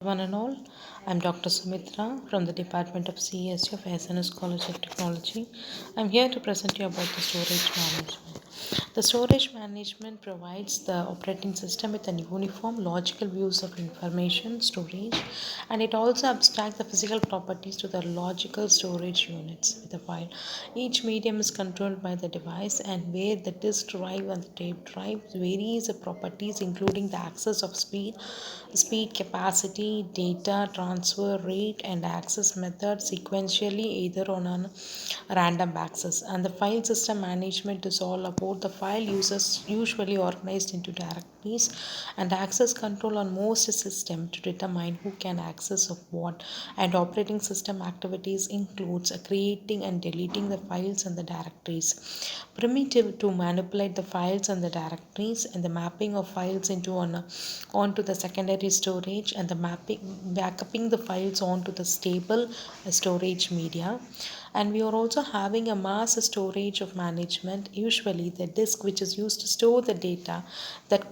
One and all, I'm Dr. Sumitra from the Department of CSU of SNS College of Technology. I'm here to present you about the storage management. The storage management provides the operating system with an uniform logical views of information storage, and it also abstracts the physical properties to the logical storage units with the file. Each medium is controlled by the device, and where the disk drive and the tape drive varies the properties including the access of speed, capacity, data transfer rate, and access method sequentially either on a random access. And the file system management is all about the file users usually organized into directories and access control on most system to determine who can access of what. And operating system activities includes creating and deleting the files and the directories, primitive to manipulate the files and the directories, and the mapping of files into onto the secondary storage, and the mapping backupping the files onto the stable storage media. And we are also having a mass storage of management, usually the disk which is used to store the data that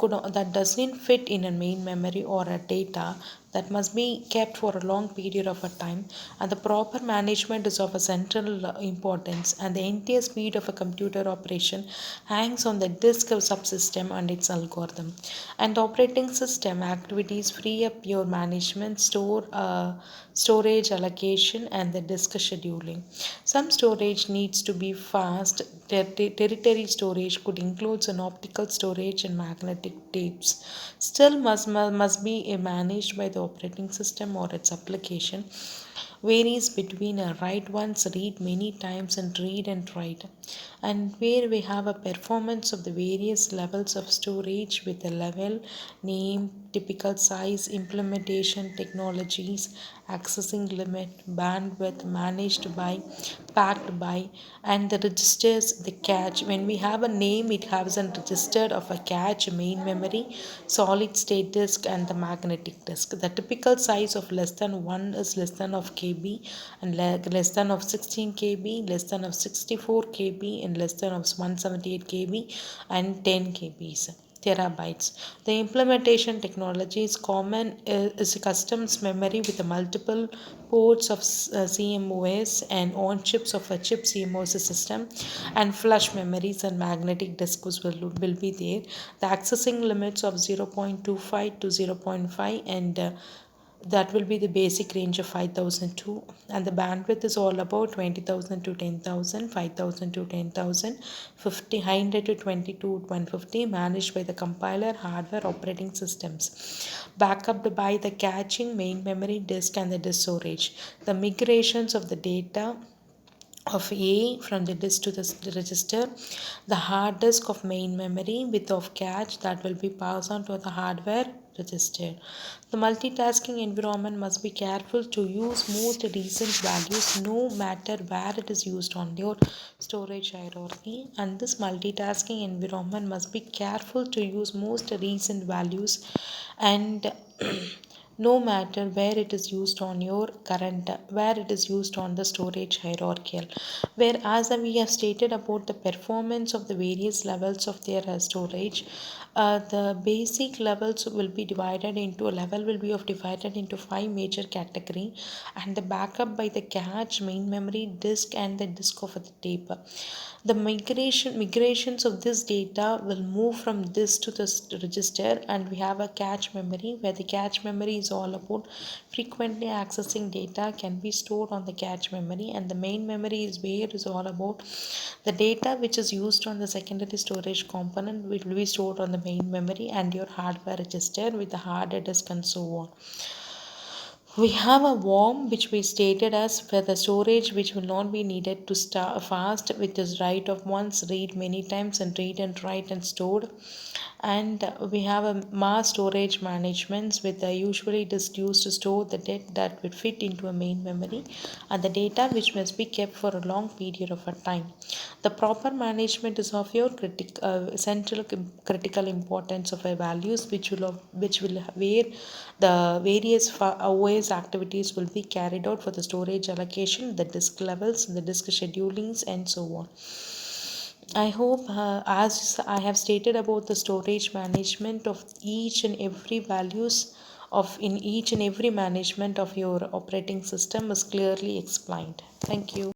doesn't fit in a main memory, or a data that must be kept for a long period of a time. And the proper management is of a central importance, and the entire speed of a computer operation hangs on the disk subsystem and its algorithm. And operating system activities free up your management storage allocation and the disk scheduling. Some storage needs to be fast. Territory storage could include an optical storage and magnetic tapes. Still must be managed by the operating system or its application. Varies between a write once, read many times, and read and write. And where we have a performance of the various levels of storage with a level, name, typical size, implementation technologies, accessing limit, bandwidth, managed by, packed by, and the registers, the cache. When we have a name, it has a register of a cache, main memory, solid state disk, and the magnetic disk. The typical size of less than 1 is less than of KB, and less than of 16 KB, less than of 64 KB, and less than of 178 KB, and 10 KBs terabytes. The implementation technology is common is a customs memory with a multiple ports of CMOS and on chips of a chip CMOS system, and flash memories and magnetic disks will be there. The accessing limits of 0.25 to 0.5, and that will be the basic range of 5002, and the bandwidth is all about 20,000 to 10,000, 5,000 to 10,000, 100 to 20 to 150, managed by the compiler hardware operating systems, backed by the caching main memory disk and the disk storage. The migrations of the data of A from the disk to the register, the hard disk of main memory with of cache that will be passed on to the hardware register. The multitasking environment must be careful to use most recent values no matter where it is used on your storage hierarchy, and this multitasking environment must be careful to use most recent values, and no matter where it is used on your current where it is used on the storage hierarchical. Whereas we have stated about the performance of the various levels of their storage, the basic levels will be divided into a level will be of divided into five major category, and the backup by the cache, main memory, disk, and the disk of the tape. The migrations of this data will move from this to this register, and we have a cache memory where the cache memory is all about frequently accessing data can be stored on the cache memory, and the main memory is where it is all about the data which is used on the secondary storage component will be stored on the main memory and your hardware register with the hard disk and so on. We have a worm which we stated as for the storage which will not be needed to start fast, which is write of once, read many times, and read and write and stored. And we have a mass storage managements with usually it is used to store the data that would fit into a main memory, and the data which must be kept for a long period of a time. The proper management is of your central critical importance of a values which will where the various OS activities will be carried out for the storage allocation, the disk levels, the disk schedulings, and so on. I hope, as I have stated about the storage management of each and every values of in each and every management of your operating system is clearly explained. Thank you.